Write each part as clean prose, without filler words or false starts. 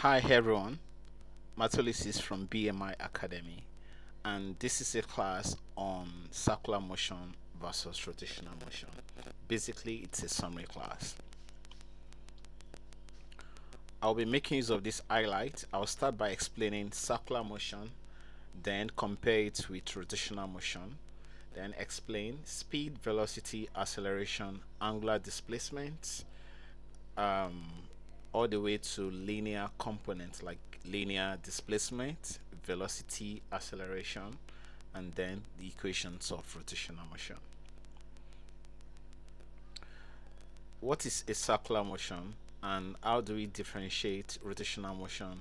Hi everyone, Matulis is from BMI Academy, and this is a class on circular motion versus rotational motion. Basically, it's a summary class. I'll be making use of this highlight. I'll start by explaining circular motion, then compare it with rotational motion, then explain speed, velocity, acceleration, angular displacement, um, all the way to linear components like linear displacement, velocity, acceleration, and then the equations of rotational motion. What is a circular motion, and how do we differentiate rotational motion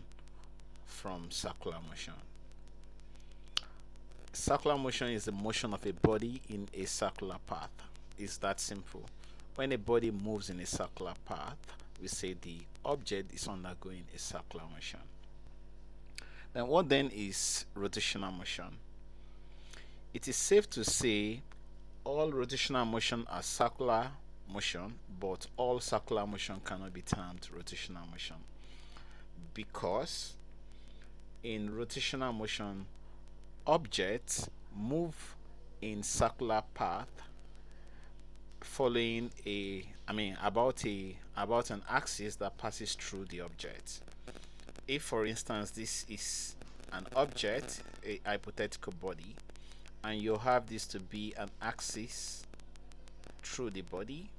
from circular motion? Circular motion is the motion of a body in a circular path. It's that simple. When a body moves in a circular path, we say the object is undergoing a circular motion. Then what then is rotational motion? It is safe to say all rotational motion are circular motion, but all circular motion cannot be termed rotational motion, because in rotational motion objects move in circular path following about an axis that passes through the object. If for instance this is an object, a hypothetical body, and you have this to be an axis through the body,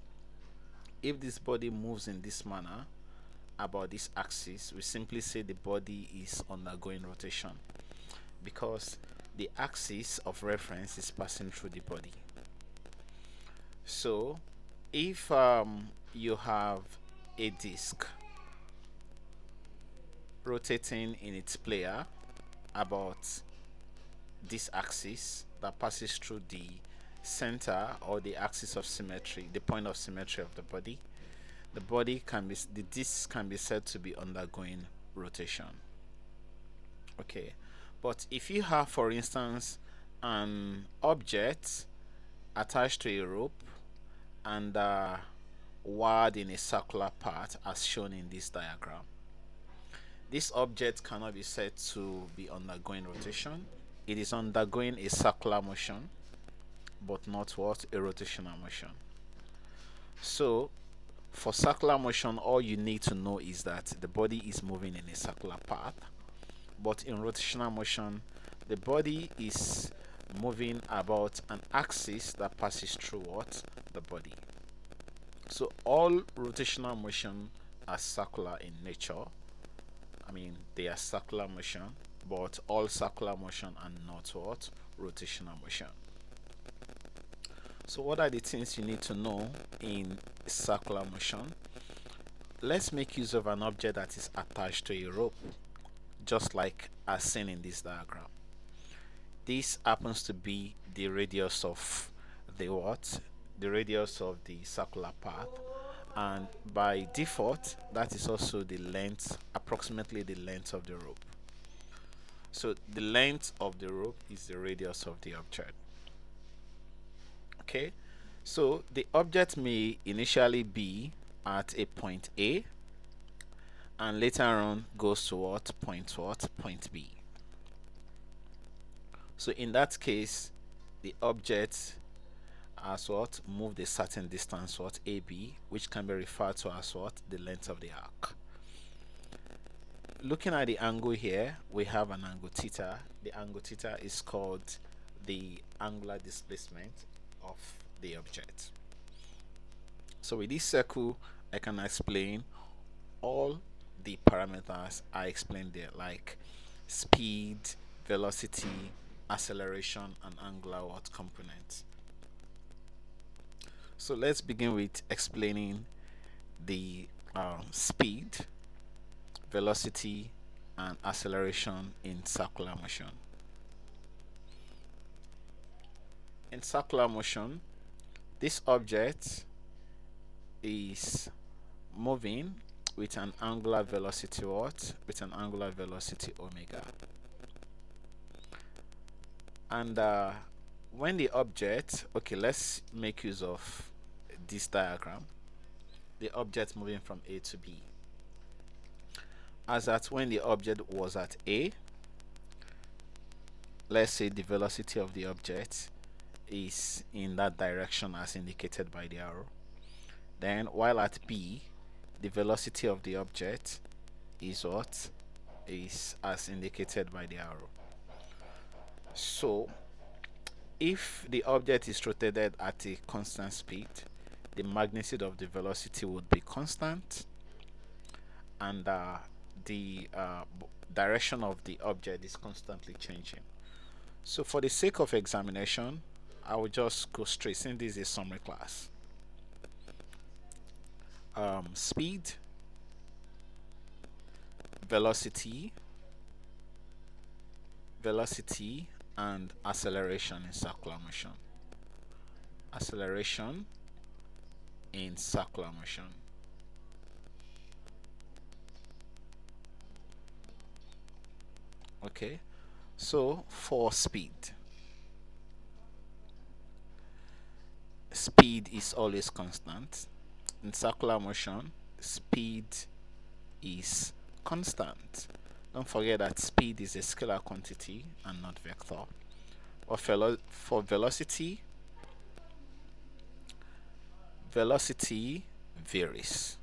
if this body moves in this manner about this axis, we simply say the body is undergoing rotation, because the axis of reference is passing through the body. So if you have a disc rotating in its player about this axis that passes through the center or the axis of symmetry, the point of symmetry of the disc can be said to be undergoing rotation. Okay, but if you have, for instance, an object attached to a rope and wired in a circular path as shown in this diagram, this object cannot be said to be undergoing rotation. It is undergoing a circular motion, but not what? A rotational motion. So for circular motion, all you need to know is that the body is moving in a circular path, but in rotational motion, the body is moving about an axis that passes through what? The body. So all rotational motion are circular in nature. They are circular motion, but all circular motion are not what? Rotational motion. So what are the things you need to know in circular motion? Let's make use of an object that is attached to a rope, just like as seen in this diagram. This happens to be the radius of the what? The radius of the circular path, and by default that is also the length, approximately the length of the rope. So the length of the rope is the radius of the object. Okay, so the object may initially be at a point A and later on goes to what? Point B. So in that case, the object has what? Moved a certain distance, what? AB, which can be referred to as what? The length of the arc. Looking at the angle here, we have an angle theta. The angle theta is called the angular displacement of the object. So with this circle, I can explain all the parameters I explained there, like speed, velocity, acceleration, and angular component. So let's begin with explaining the speed, velocity, and acceleration in circular motion. In circular motion, this object is moving with an angular velocity what? With an angular velocity omega. And when the object, okay, let's make use of this diagram, the object moving from A to B. as at when the object was at A, let's say the velocity of the object is in that direction as indicated by the arrow. Then while at B, the velocity of the object is what? Is as indicated by the arrow. So if the object is rotated at a constant speed, the magnitude of the velocity would be constant, and the direction of the object is constantly changing. So for the sake of examination, I will just go straight, since this is a summary class. Speed, velocity, and acceleration in circular motion. Acceleration in circular motion. Okay, so for speed is always constant. In circular motion, speed is constant. Don't forget that speed is a scalar quantity and not vector. Or for velocity varies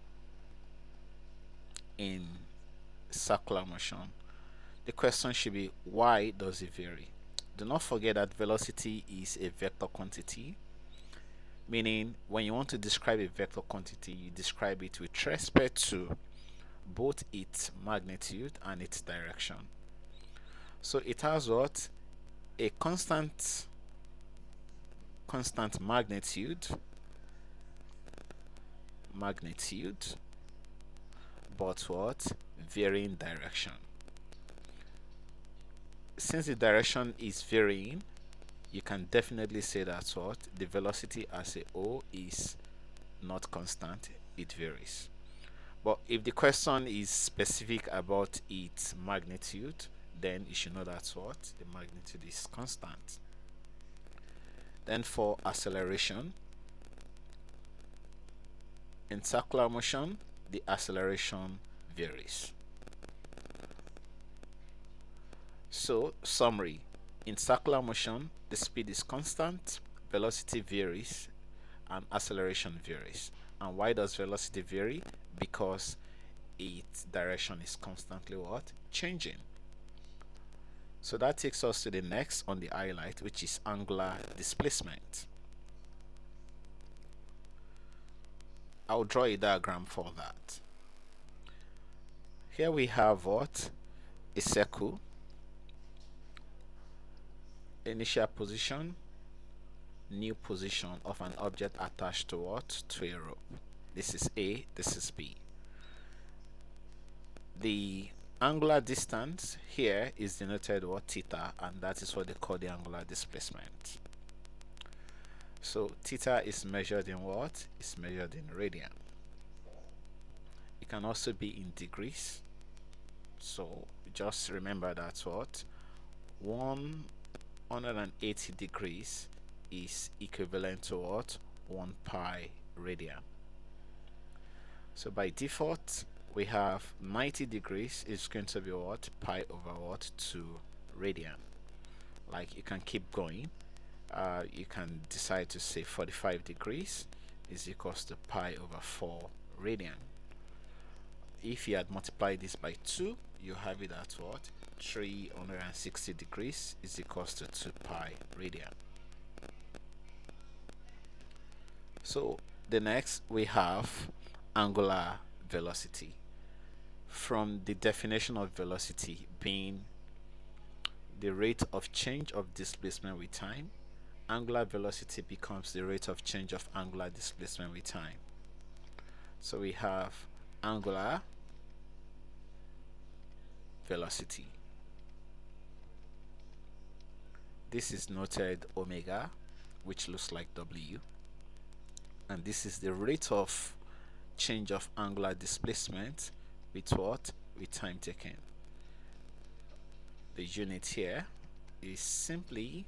in circular motion. The question should be, why does it vary? Do not forget that velocity is a vector quantity, meaning when you want to describe a vector quantity, you describe it with respect to both its magnitude and its direction. So it has what? A constant magnitude, but what? Varying direction. Since the direction is varying, you can definitely say that what? The velocity as a whole is not constant, it varies. But if the question is specific about its magnitude, then you should know that's what? The magnitude is constant. Then for acceleration, in circular motion, the acceleration varies. So, summary. In circular motion, the speed is constant, velocity varies, and acceleration varies. And why does velocity vary? Because its direction is constantly what? Changing. So that takes us to the next on the highlight, which is angular displacement. I'll draw a diagram for that. Here we have what? A circle. Initial position, new position of an object attached to what? To a rope. This is A, this is B. The angular distance here is denoted what? Theta, and that is what they call the angular displacement. So theta is measured in what? It's measured in radian. It can also be in degrees. So just remember that what? 180 degrees is equivalent to what? 1 pi radian. So by default, we have 90 degrees is going to be what? Pi over what? 2 radian. Like, you can keep going. You can decide to say 45 degrees is equals to pi over 4 radian. If you had multiplied this by 2, you have it at what? 360 degrees is equals to 2 pi radian. So the next we have angular velocity. From the definition of velocity being the rate of change of displacement with time, angular velocity becomes the rate of change of angular displacement with time. So we have angular velocity. This is noted omega, which looks like W, and this is the rate of change of angular displacement with what? With time taken. The unit here is simply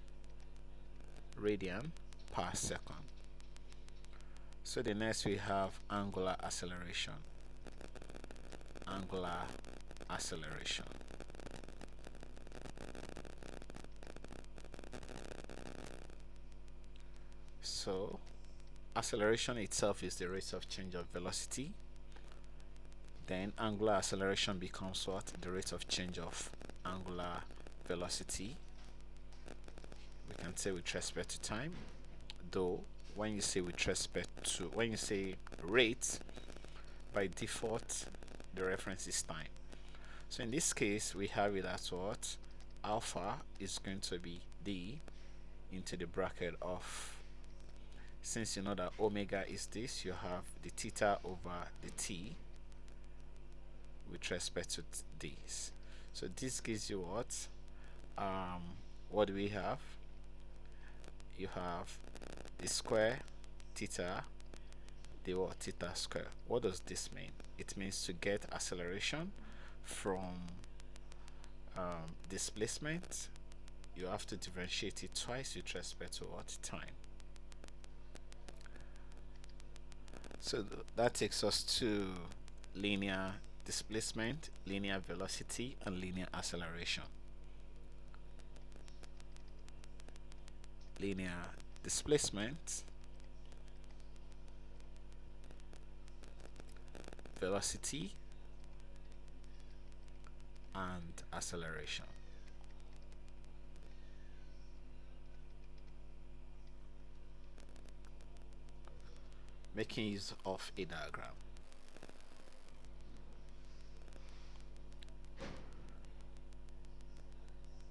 radian per second. So the next we have angular acceleration. Angular acceleration. So acceleration itself is the rate of change of velocity. Then angular acceleration becomes what? The rate of change of angular velocity. We can say with respect to time, though when you say with respect to, when you say rate, by default the reference is time. So in this case we have it as what? Alpha is going to be d into the bracket of, since you know that omega is this, you have the theta over the t with respect to this. So this gives you what do we have? You have the square theta, the what? Theta square. What does this mean? It means to get acceleration from displacement, you have to differentiate it twice with respect to what? Time. So that takes us to linear displacement, linear velocity, and linear acceleration. Linear displacement, velocity, and acceleration. Making use of a diagram.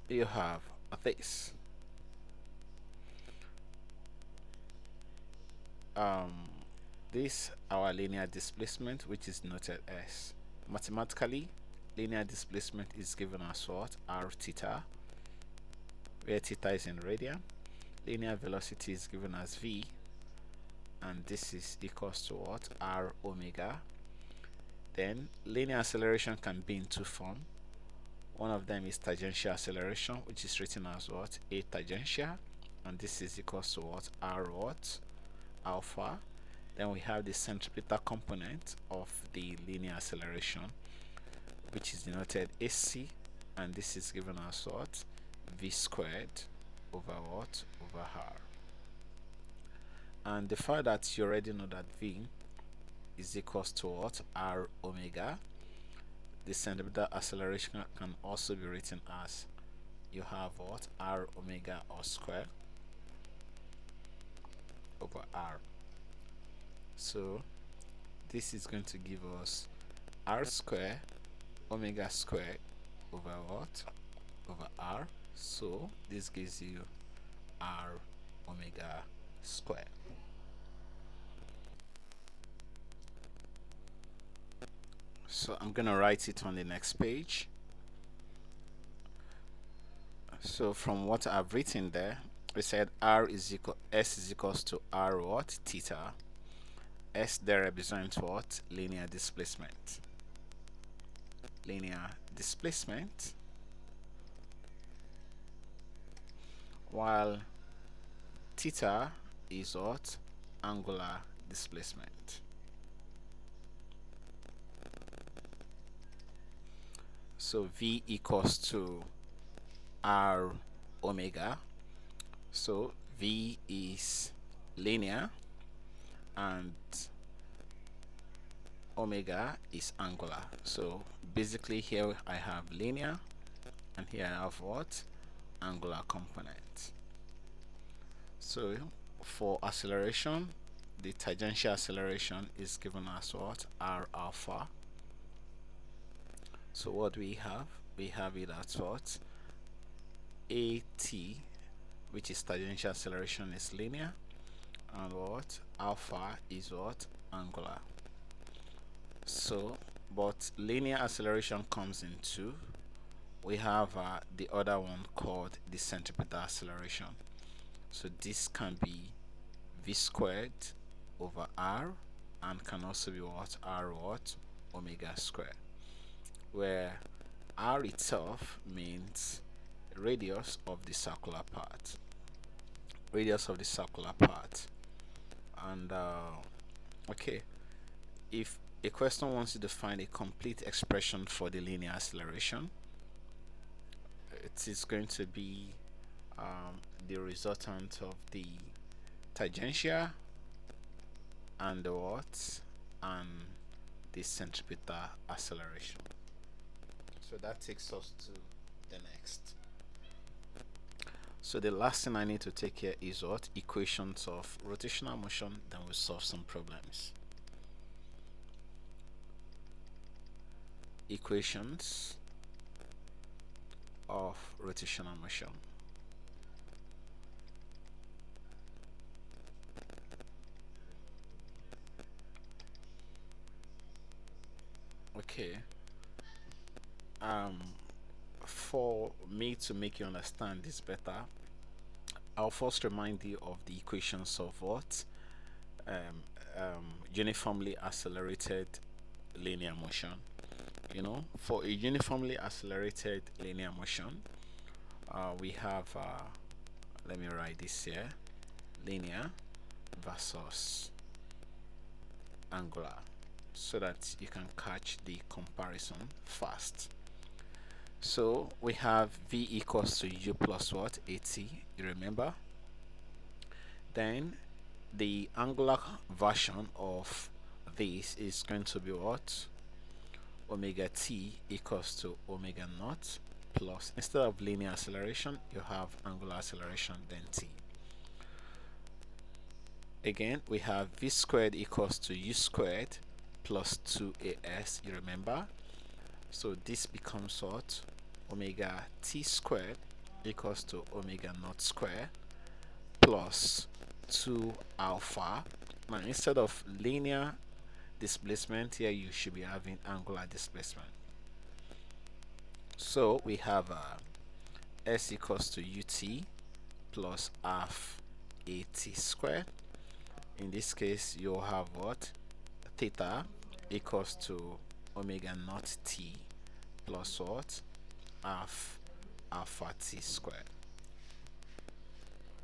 You have this. This our linear displacement, which is noted as. Mathematically, linear displacement is given as what? R theta, where theta is in radian. Linear velocity is given as v, and this is equals to what? R omega. Then linear acceleration can be in two forms. One of them is tangential acceleration, which is written as what? A tangential, and this is equals to what? R what? Alpha. Then we have the centripetal component of the linear acceleration, which is denoted AC, and this is given as what? V squared over what? Over R. And the fact that you already know that V is equals to what? R omega. The centripetal acceleration can also be written as, you have what? R omega or square over R. So this is going to give us R square omega square over what? Over R. So this gives you R omega square. So I'm gonna write it on the next page. So from what I've written there, we said S is equals to R what? Theta. S there represents what? Linear displacement. Linear displacement. While theta is what? Angular displacement. So V equals to R omega. So V is linear and omega is angular. So basically here I have linear and here I have what? Angular component. So for acceleration, the tangential acceleration is given as what? R alpha. So what do we have? We have it as what? AT, which is tangential acceleration, is linear, and what? Alpha is what? Angular. So, but linear acceleration comes in two. We have the other one called the centripetal acceleration. So this can be v squared over r, and can also be what? R what? Omega squared, where r itself means radius of the circular part. Radius of the circular part. And okay, if A question wants you to find a complete expression for the linear acceleration. It is going to be the resultant of the tangential and the what and the centripetal acceleration. So that takes us to the next. So the last thing I need to take here is what? Equations of rotational motion. Then we'll solve some problems. Equations of rotational motion. Okay. Um, for me to make you understand this better, I'll first remind you of the equations of what? Um, Uniformly accelerated linear motion. You know, for a uniformly accelerated linear motion, we have, let me write this here, linear versus angular, so that you can catch the comparison fast. So we have v equals to u plus what? At, you remember? Then the angular version of this is going to be what? Omega t equals to omega naught plus, instead of linear acceleration, you have angular acceleration, then t. Again, we have v squared equals to u squared plus 2as, you remember? So this becomes what? Omega t squared equals to omega naught squared plus 2 alpha. Now, instead of linear displacement here, you should be having angular displacement. So we have s equals to ut plus half at squared. In this case, you'll have what? Theta equals to omega naught t plus what? Half alpha t squared.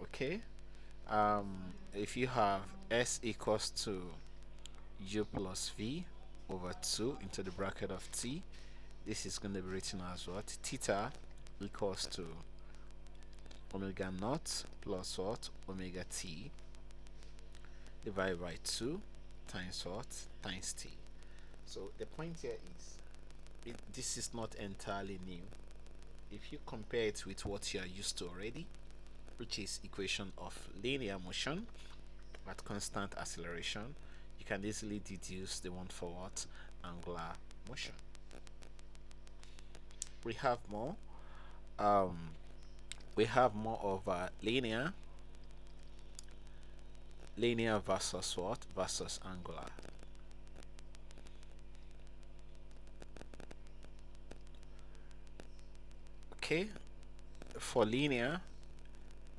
Okay. If you have s equals to u plus v over 2 into the bracket of t, this is going to be written as what? Theta equals to omega naught plus what? Omega t divided by 2 times what? Times t. So the point here is, this is not entirely new. If you compare it with what you are used to already, which is equation of linear motion at constant acceleration, you can easily deduce the one for what? Angular motion. We have more. Um, we have more of linear versus what? Versus angular. Okay, for linear,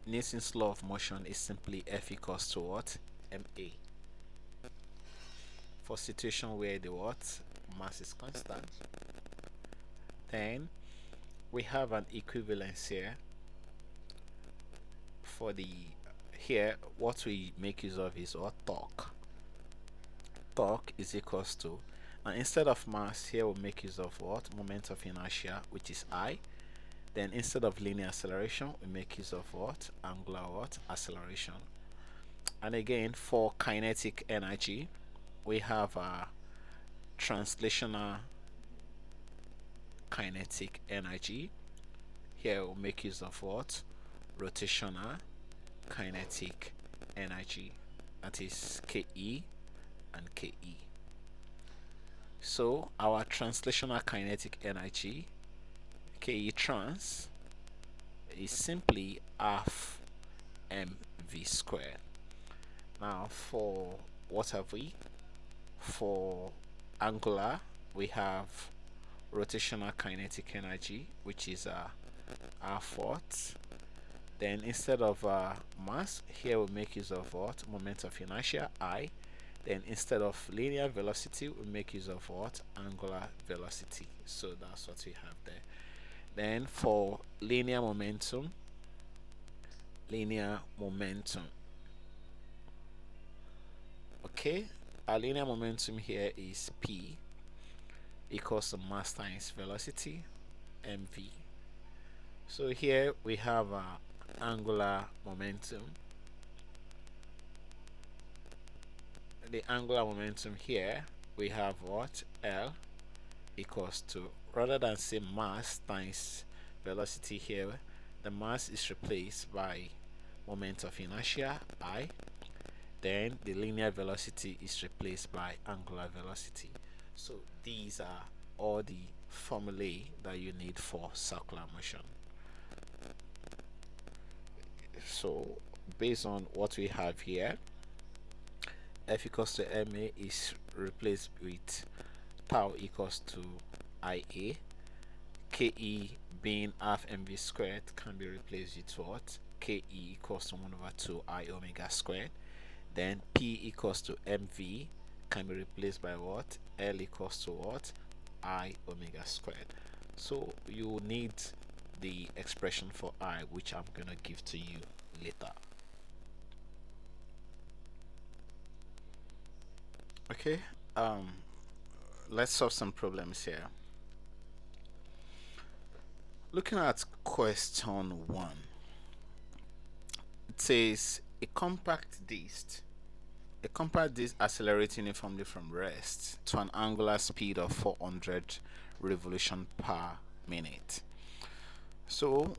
Newton's law of motion is simply F equals to what? Ma. For situation where the what? Mass is constant, then we have an equivalence here for the, here what we make use of is what? Torque. Torque is equals to, and instead of mass here we'll make use of what? Moment of inertia, which is I. Then instead of linear acceleration, we make use of what? Angular what? Acceleration. And again, for kinetic energy, we have a translational kinetic energy. Here we'll make use of what? Rotational kinetic energy. That is Ke and Ke. So our translational kinetic energy, Ke trans, is simply half mv squared. Now for what have we? For angular, we have rotational kinetic energy, which is half what? Then instead of mass, here we make use of what? Moment of inertia, I. Then instead of linear velocity, we make use of what? Angular velocity. So that's what we have there. Then for linear momentum, okay, our linear momentum here is P equals to mass times velocity, mv. So here we have angular momentum. The angular momentum here we have what? L equals to, rather than say mass times velocity here, the mass is replaced by moment of inertia I, then the linear velocity is replaced by angular velocity. So these are all the formulae that you need for circular motion. So based on what we have here, F equals to ma is replaced with tau equals to ia. Ke being half mv squared can be replaced with what? Ke equals to 1 over 2 I omega squared. Then P equals to mv can be replaced by what? L equals to what? I omega squared. So you need the expression for I, which I'm gonna give to you later. Okay, let's solve some problems here. Looking at question 1, it says a compact disc accelerates uniformly from rest to an angular speed of 400 revolution per minute. So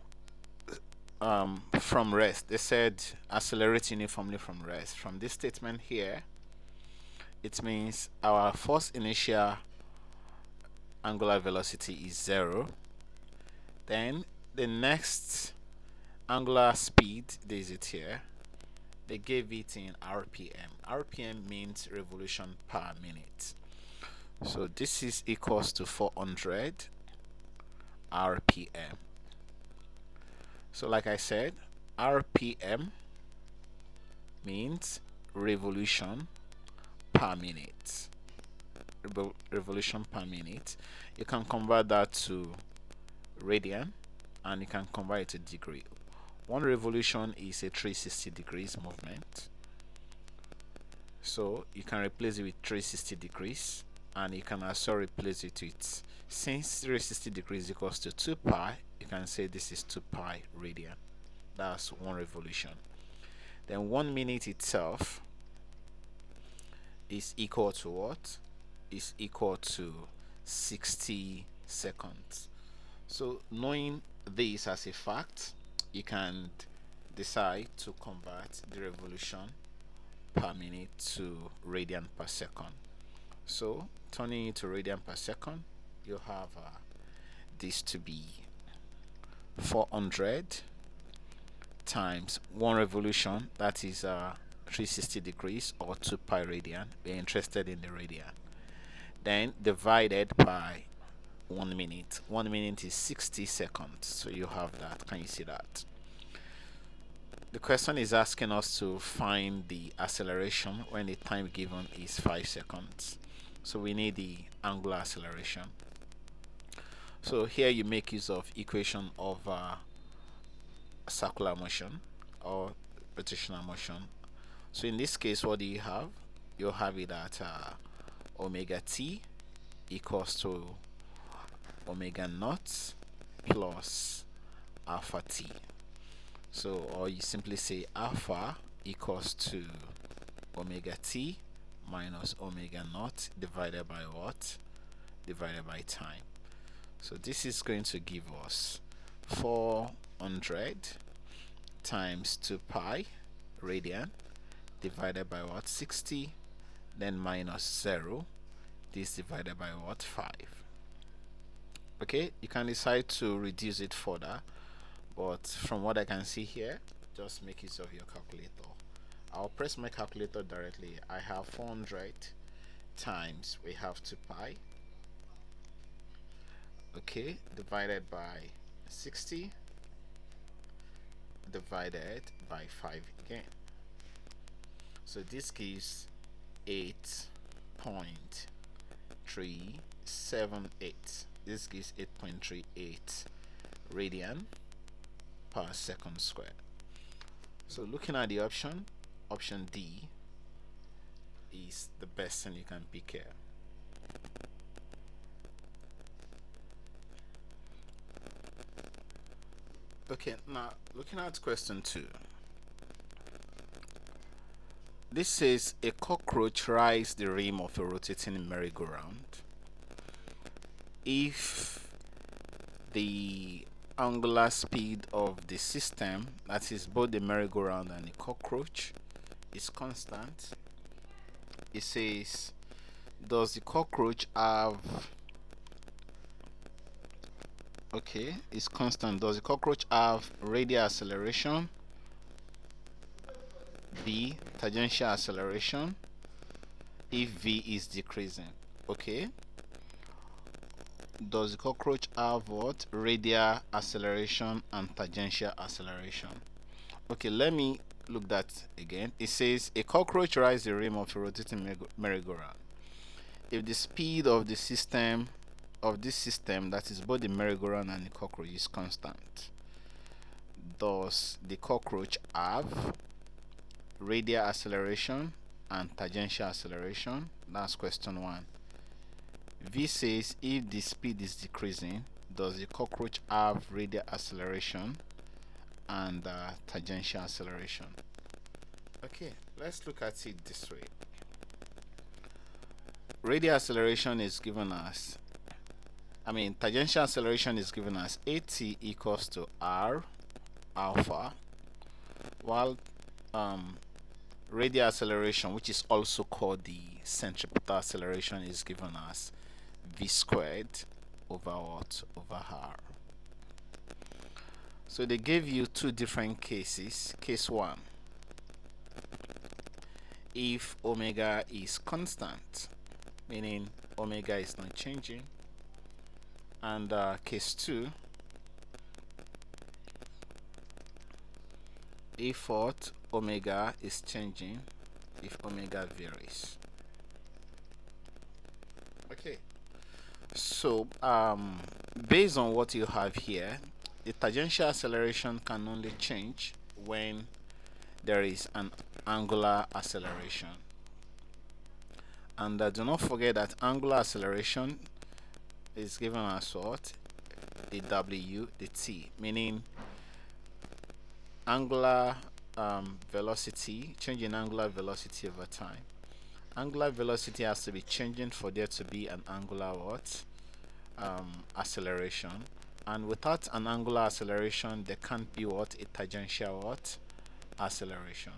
from rest, they said accelerate uniformly from rest. From this statement here, it means our first initial angular velocity is 0. Then the next angular speed, there's it here, they gave it in RPM. RPM means revolution per minute. So this is equals to 400 RPM. So like I said, RPM means revolution per minute. Revolution per minute. You can convert that to radian and you can convert it to degree. One revolution is a 360 degrees movement. So you can replace it with 360 degrees and you can also replace it with, since 360 degrees equals to 2 pi, you can say this is 2 pi radian. That's one revolution. Then 1 minute itself is equal to what? Is equal to 60 seconds. So knowing this as a fact, you can decide to convert the revolution per minute to radian per second. So turning it to radian per second, you have this to be 400 times 1 revolution, that is 360 degrees or 2 pi radian. We're interested in the radian. Then divided by 1 minute. 1 minute is 60 seconds. So you have that. Can you see that? The question is asking us to find the acceleration when the time given is 5 seconds. So we need the angular acceleration. So here you make use of equation of circular motion or rotational motion. So in this case, what do you have? You have it at omega t equals to omega naught plus alpha t. So, or you simply say alpha equals to omega t minus omega naught divided by what? Divided by time. So this is going to give us 400 times 2 pi radian divided by what? 60, then minus 0. This divided by what? 5. Okay, you can decide to reduce it further, but from what I can see here, just make use of your calculator. I'll press my calculator directly. I have 400 times, we have 2 pi, okay, divided by 60 divided by 5 again. So this gives 8.378. This gives 8.38 radian per second squared. So looking at the option D, is the best thing you can pick here. Okay, now looking at question 2. This says a cockroach rides the rim of a rotating merry-go-round if the angular speed of the system, that is both the merry-go-round and the cockroach, is constant. It says, does the cockroach have, okay, it's constant. Does the cockroach have radial acceleration? B, tangential acceleration if V is decreasing. Okay. Does the cockroach have what? Radial acceleration and tangential acceleration. Okay, let me look that again. It says a cockroach rides the rim of a rotating merry-go-round. If the speed of the system of this system, that is both the merry-go-round and the cockroach, is constant, does the cockroach have radial acceleration and tangential acceleration? That's question 1. V says if the speed is decreasing, does the cockroach have radial acceleration and tangential acceleration? Okay, let's look at it this way. Radial acceleration is given as, tangential acceleration is given as at equals to r alpha, while radial acceleration, which is also called the centripetal acceleration, is given as v squared over what? Over r. So they gave you 2 different cases. Case 1, if omega is constant, meaning omega is not changing, and case 2, if what? Omega is changing, if omega varies. Okay, so based on what you have here, the tangential acceleration can only change when there is an angular acceleration. And do not forget that angular acceleration is given as what? The w, the t, meaning angular velocity, change in angular velocity over time. Angular velocity has to be changing for there to be an angular what? Acceleration. And without an angular acceleration, there can't be what? A tangential what? Acceleration.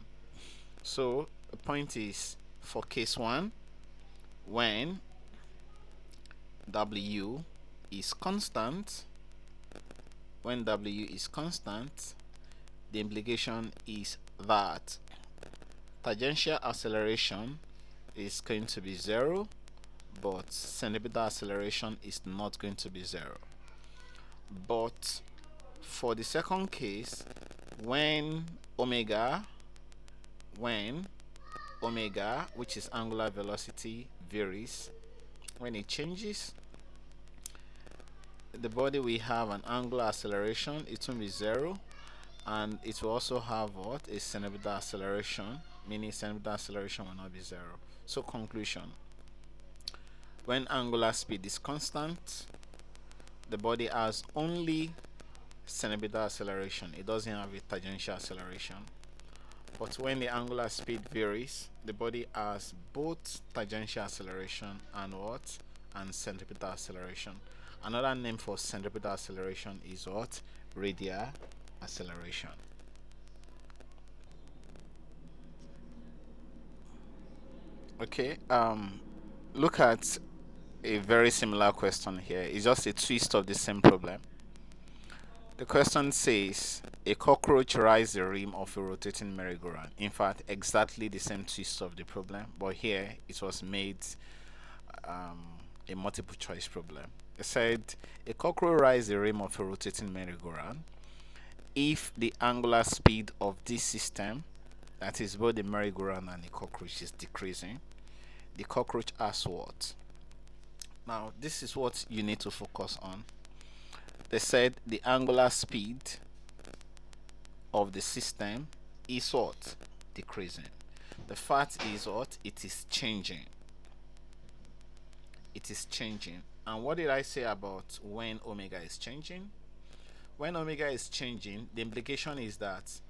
So the point is, for case 1, when w is constant, the implication is that tangential acceleration is going to be 0, but centripetal acceleration is not going to be 0. But for the second case, when omega, which is angular velocity, varies, when it changes, the body will have an angular acceleration. It will be 0, and it will also have what? A centripetal acceleration, meaning centripetal acceleration will not be 0. So conclusion, when angular speed is constant, the body has only centripetal acceleration. It doesn't have a tangential acceleration. But when the angular speed varies, the body has both tangential acceleration and what? And centripetal acceleration. Another name for centripetal acceleration is what? Radial acceleration. Okay, look at a very similar question here. It's just a twist of the same problem. The question says a cockroach rides the rim of a rotating merry-go-round. In fact, exactly the same twist of the problem, but here it was made a multiple choice problem. It said a cockroach rides the rim of a rotating merry-go-round if the angular speed of this system, that is both the merry-go-round and the cockroach, is decreasing. The cockroach has what? Now this is what you need to focus on. They said the angular speed of the system is what? Decreasing. The fact is what? It is changing. It is changing. And what did I say about when omega is changing? When omega is changing, the implication is that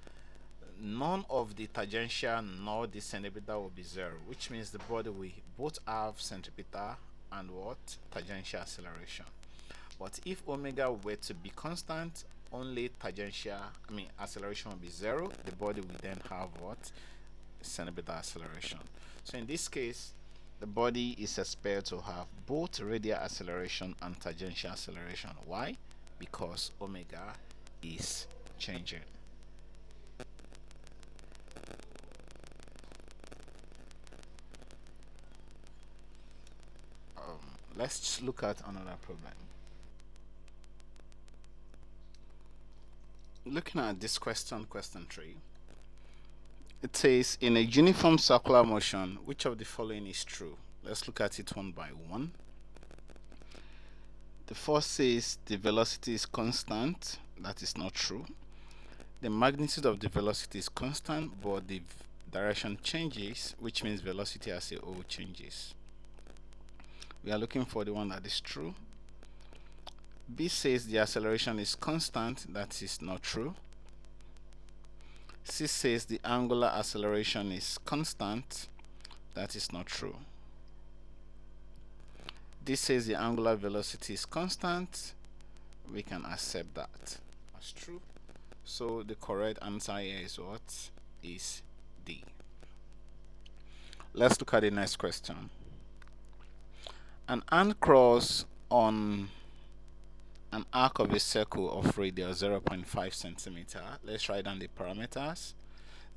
none of the tangential nor the centripetal will be zero, which means the body will both have centripetal and what? Tangential acceleration. But if omega were to be constant, only tangential, acceleration will be zero. The body will then have what? Centripetal acceleration. So in this case, the body is expected to have both radial acceleration and tangential acceleration. Why? Because omega is changing. Let's look at another problem. Looking at this question 3, it says in a uniform circular motion, which of the following is true? Let's look at it one by one. The first says the velocity is constant. That is not true. The magnitude of the velocity is constant, but the direction changes, which means velocity as a whole changes. We are looking for the one that is true. B says the acceleration is constant. That is not true. C says the angular acceleration is constant. That is not true. D says the angular velocity is constant. We can accept that as true. So the correct answer here is what? Is D. Let's look at the next question. An ant crawls on an arc of a circle of radius 0.5 centimeter. Let's write down the parameters.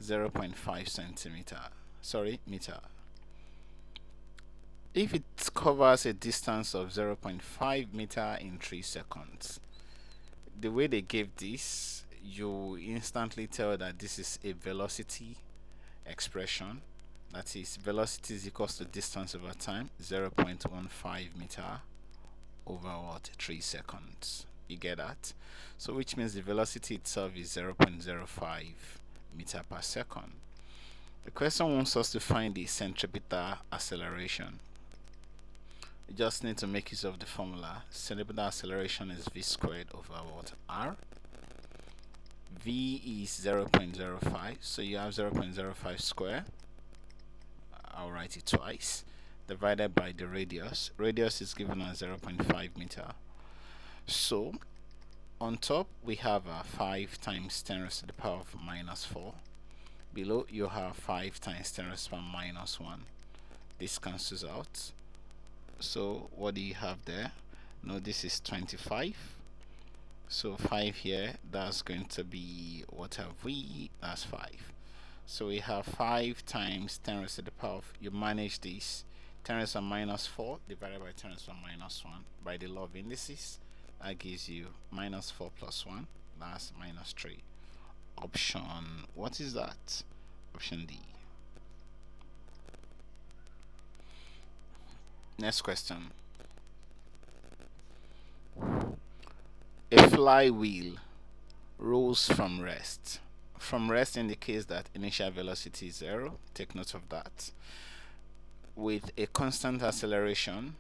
0.5 centimeter. Meter. If it covers a distance of 0.5 meter in 3 seconds, the way they gave this, you instantly tell that this is a velocity expression. That is, velocity is equals to distance over time, 0.15 meter over what? 3 seconds. You get that? So which means the velocity itself is 0.05 meter per second. The question wants us to find the centripetal acceleration. You just need to make use of the formula. Centripetal acceleration is v squared over what? R. V is 0.05, so you have 0.05 square. I'll write it twice. Divided by the radius. Radius is given as 0.5 meter. So on top we have 5 times 10 raised to the power of minus 4. Below you have 5 times 10 raised to the power minus 1. This cancels out. So what do you have there? No, this is 25. So 5 here, that's going to be, what have we? That's 5. So we have 5 times 10 raised to the power of, you manage this, 10 raised to minus 4 divided by 10 raised to minus 1 by the law of indices. That gives you minus 4 plus 1, that's minus 3. Option, what is that? Option D. Next question. A flywheel rolls from rest. From rest indicates that initial velocity is 0. Take note of that. With a constant acceleration,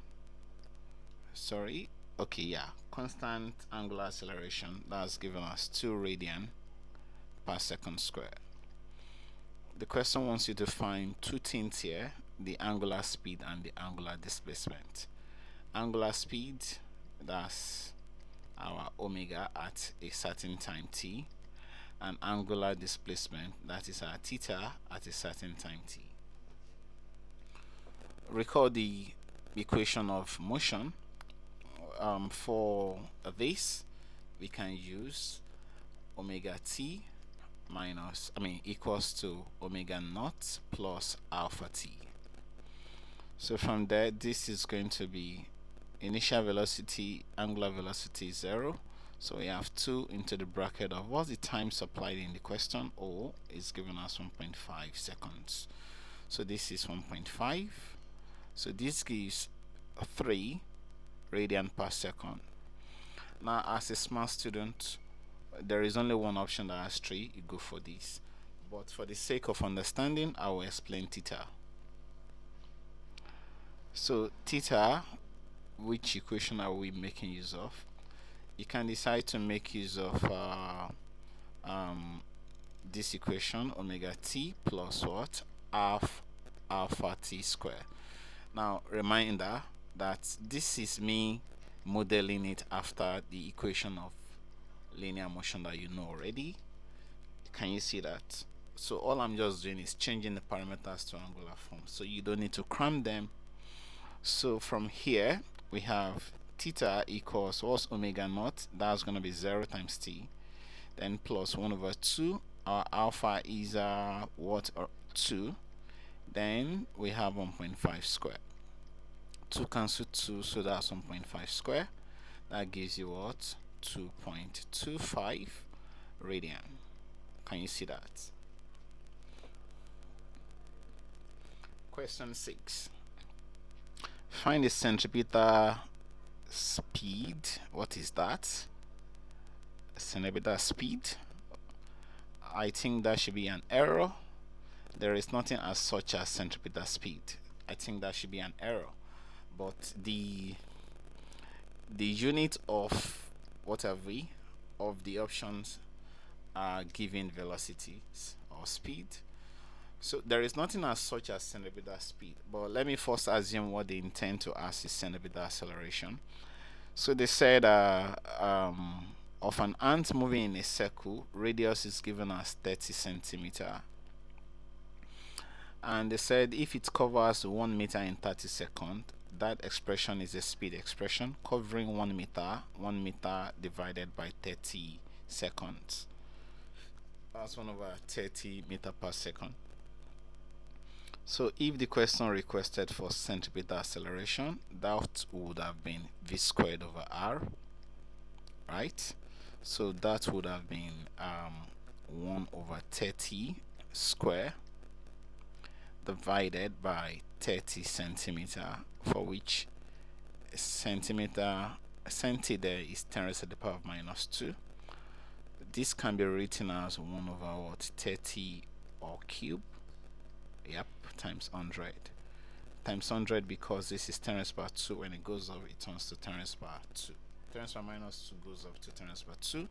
constant angular acceleration, that's given us 2 radian per second square. The question wants you to find two things here: the angular speed and the angular displacement. Angular speed, that's our omega at a certain time t, and angular displacement, that is our theta at a certain time t. Recall the equation of motion. For this, we can use omega t equals to omega naught plus alpha t. So from there, this is going to be initial velocity, angular velocity 0. So we have 2 into the bracket of what's the time supplied in the question. O is given us 1.5 seconds. So this is 1.5. So this gives 3 radian per second. Now, as a smart student, there is only one option that has 3. You go for this. but for the sake of understanding, I will explain theta. So theta, which equation are we making use of? You can decide to make use of um, this equation, omega t plus what? Half alpha t square. Now, reminder that this is me modeling it after the equation of linear motion that you know already. Can you see that? So all I'm just doing is changing the parameters to angular form, so you don't need to cram them. So from here we have theta equals what's omega naught? That's going to be 0 times t, then plus 1 over 2. Our alpha is what? 2. Then we have 1.5 square. 2 cancel 2, so that's 1.5 square. That gives you what? 2.25 radian. Can you see that? Question 6. Find the centripetal speed. What is that? Centripetal speed. I think that should be an error. There is nothing as such as centripetal speed. I think that should be an error. But the unit of what have we of the options are given velocities or speed. So there is nothing as such as centripetal speed, but let me first assume what they intend to ask is centripetal acceleration. So they said of an ant moving in a circle, radius is given as 30 centimeter, and they said if it covers 1 meter in 30 seconds, that expression is a speed expression covering 1 meter divided by 30 seconds. That's 1 over 30 meter per second. So if the question requested for centripetal acceleration, that would have been v squared over r, right? So that would have been 1 over 30 square divided by 30 centimeter, for which centi there is 10 raised to the power of minus 2. This can be written as 1 over what? 30 or cube. Yep, times 100. Times 100 because this is 10 raised by 2. When it goes up, it turns to 10 raised by 2. 10 raised by minus 2 goes up to 10 raised by 2,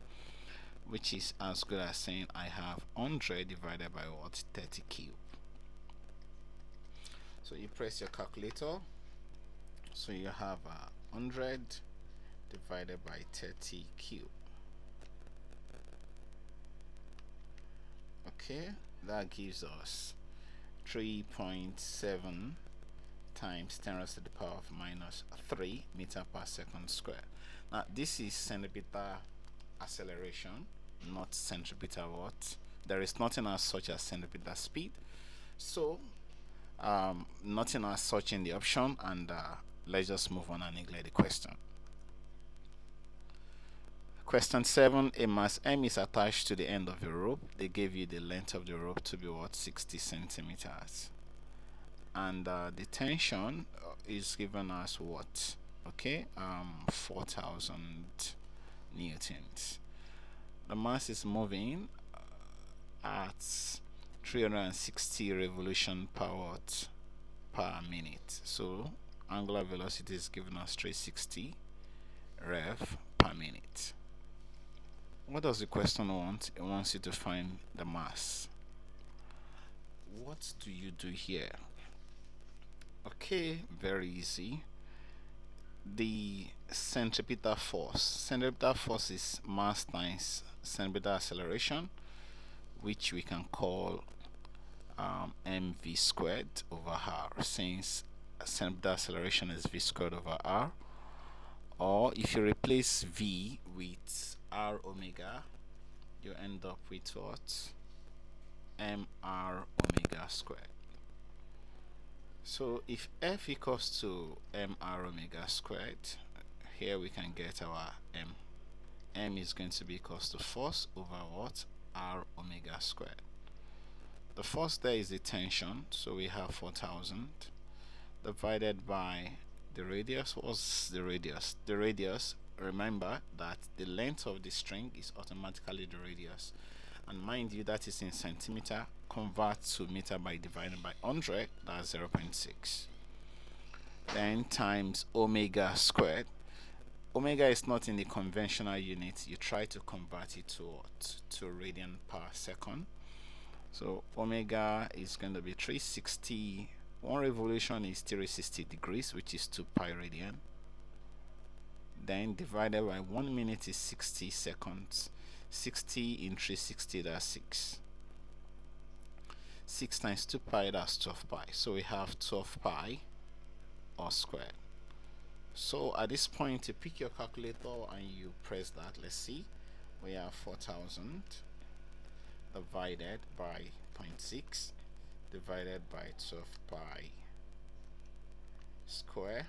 which is as good as saying I have 100 divided by what? 30 cube. So you press your calculator. So you have 100 divided by 30 cube. Okay, that gives us 3.7 times 10 raised to the power of minus 3 meter per second square. Now this is centripetal acceleration, not centripetal what? There is nothing as such as centripetal speed, so nothing as such in the option, and let's just move on and neglect the question. Question 7. A mass M is attached to the end of the rope. They gave you the length of the rope to be what? 60 centimeters. And the tension is given as what? Okay, 4,000 newtons. The mass is moving at 360 revolution per watt per minute. So angular velocity is given as 360 rev per minute. What does the question want? It wants you to find the mass. What do you do here? Okay, very easy. The centripetal force. Centripetal force is mass times centripetal acceleration, which we can call mv squared over r, since centripetal acceleration is v squared over r. Or if you replace v with r omega, you end up with what? mr omega squared. So if F equals to mr omega squared, here we can get our m. M is going to be equals to force over what? R omega squared. The force there is the tension, so we have 4,000 divided by the radius. What's the radius? The radius, remember that the length of the string is automatically the radius, and mind you that is in centimeter. Convert to meter by dividing by 100, that's 0.6. Then times omega squared. Omega is not in the conventional unit. You try to convert it to what? To radian per second. So omega is going to be 360. One revolution is 360 degrees, which is 2 pi radian. Then divided by 1 minute is 60 seconds. 60 in 360, that's 6. 6 times 2 pi, that's 12 pi. So we have 12 pi or squared. So at this point, you pick your calculator and you press that. Let's see. We have 4,000 divided by 0.6 divided by 12 pi square.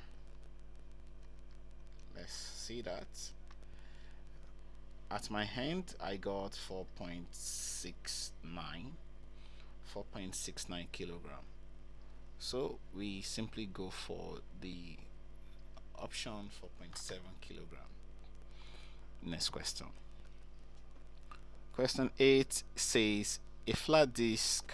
Let's see that. At my hand, I got 4.69 kilogram. So we simply go for the option 4.7 kilogram. Next question. Question 8 says a flat disk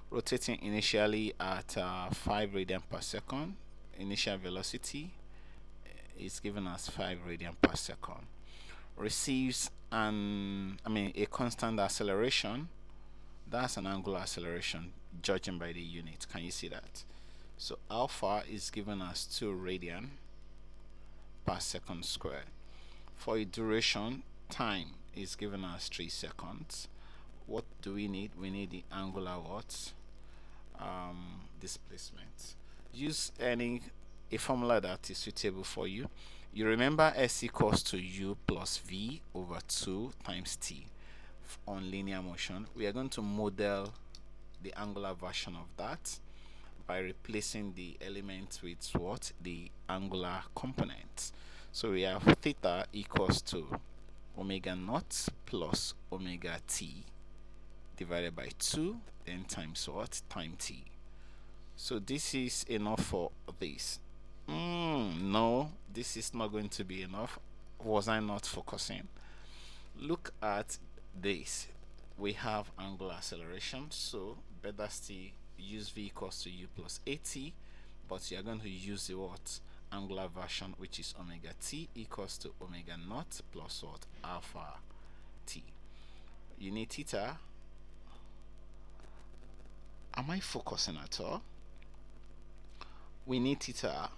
rotating initially at 5 radian per second. Initial velocity is given as 5 radian per second. Receives a constant acceleration. That's an angular acceleration judging by the unit. Can you see that? So alpha is given as 2 radian per second squared. For a duration, time is given as 3 seconds. What do we need? We need the angular displacement. Use a formula that is suitable for you. You remember S equals to U plus V over 2 times T on linear motion. We are going to model the angular version of that by replacing the elements with what? The angular components. So we have theta equals to omega naught plus omega t divided by 2, then times what? Time t. So this is enough for this. No, this is not going to be enough. Was I not focusing? Look at this. We have angular acceleration, so better still use v equals to u plus at, but you are going to use the what? Angular version, which is omega t equals to omega naught plus what? Alpha t. You need theta. Am I focusing at all? We need theta.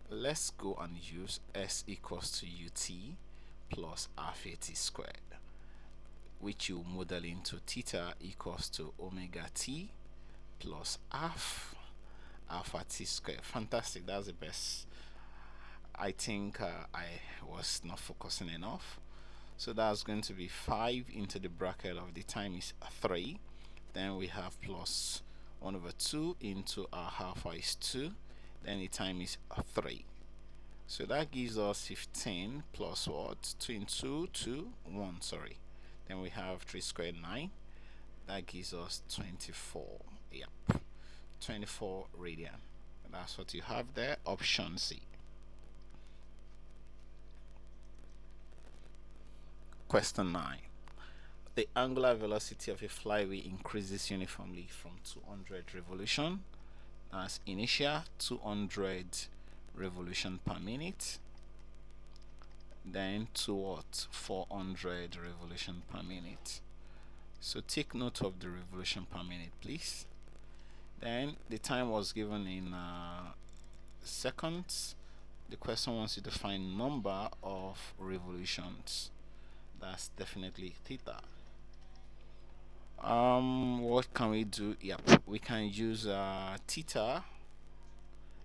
Let's go and use s equals to ut plus alpha t squared, which you model into theta equals to omega t plus alpha t squared. Fantastic. That's the best. I think I was not focusing enough. So that's going to be 5 into the bracket of the time is 3. Then we have plus 1 over 2 into our alpha is 2. Then the time is 3. So that gives us 15 plus what? 2 into 2, 1, sorry. Then we have 3 squared 9. That gives us 24. Yep. 24 radian. That's what you have there. Option C. Question 9. The angular velocity of a flywheel increases uniformly from 200 revolution as initial 200 revolution per minute, then to what? 400 revolution per minute. So take note of the revolution per minute, please. Then the time was given in seconds. The question wants you to find number of revolutions. That's definitely theta. What can we do? Yep, we can use theta.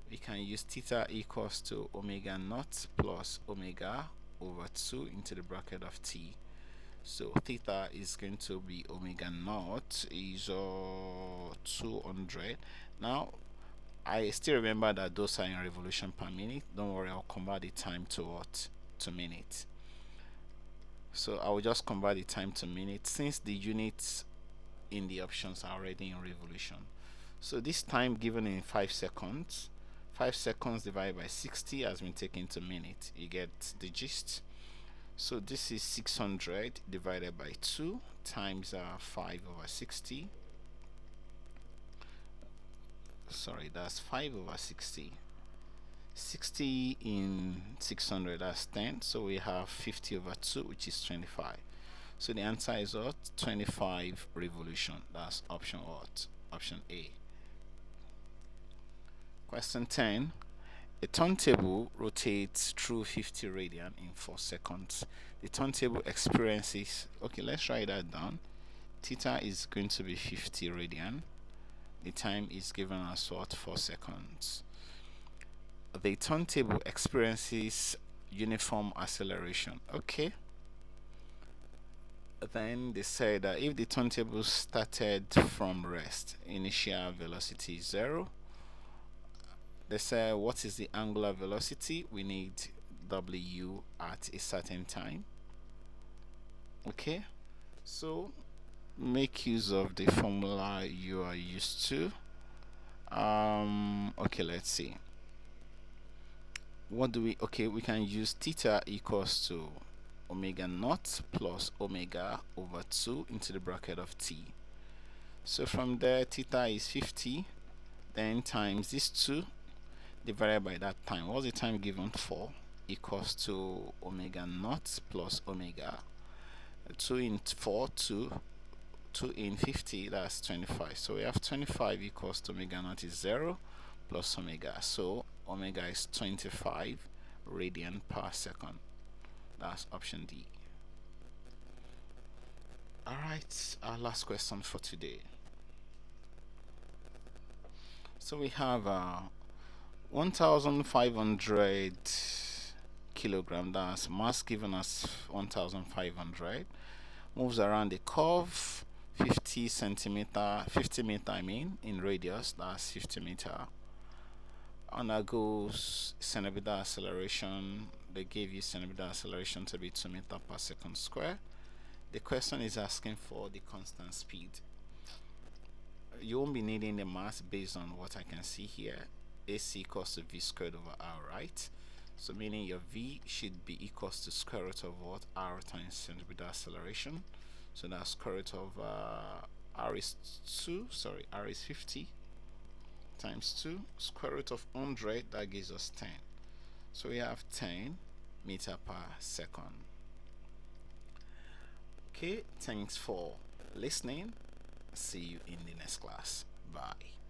We can use theta equals to omega naught plus omega over 2 into the bracket of t. So theta is going to be omega naught is 200. Now I still remember that those are in revolution per minute. Don't worry, I'll convert the time to what? To minute. So I will just convert the time to minute since the units in the options are already in revolution. So this time given in 5 seconds, 5 seconds divided by 60 has been taken to minute. You get the gist. So this is 600 divided by 2 times 5 over 60. Sorry, that's 5 over 60. 60 in 600, that's 10. So we have 50 over 2, which is 25. So the answer is what? 25 revolution. That's option what? Option A. Question 10. A turntable rotates through 50 radian in 4 seconds. The turntable experiences, okay, let's write that down. Theta is going to be 50 radian. The time is given as what? 4 seconds. The turntable experiences uniform acceleration. Okay. Then they said that if the turntable started from rest, initial velocity is 0. They say what is the angular velocity? We need W at a certain time. Okay, so make use of the formula you are used to. Okay, let's see. What do we, okay, we can use theta equals to omega naught plus omega over 2 into the bracket of t. So from there, theta is 50, then times this 2 divided by that time. What's the time given? 4 equals to omega naught plus omega. 2 in 4, 2. 2 in 50, that's 25. So we have 25 equals to omega naught is 0 plus omega. So omega is 25 radian per second. That's option D. Alright, our last question for today. So we have 1,500 kilogram, that's mass given as 1,500, moves around the curve 50 centimeter, 50 meter in radius, that's 50 meter. Undergoes centripetal acceleration. They gave you centripetal acceleration to be 2 meter per second square. The question is asking for the constant speed. You won't be needing the mass based on what I can see here. AC equals to V squared over R, right? So meaning your V should be equals to square root of what? R times centripetal acceleration. So that's square root of R is 2, sorry, R is 50 times 2, square root of 100, that gives us 10. So we have 10 meter per second. Okay, thanks for listening. See you in the next class. Bye.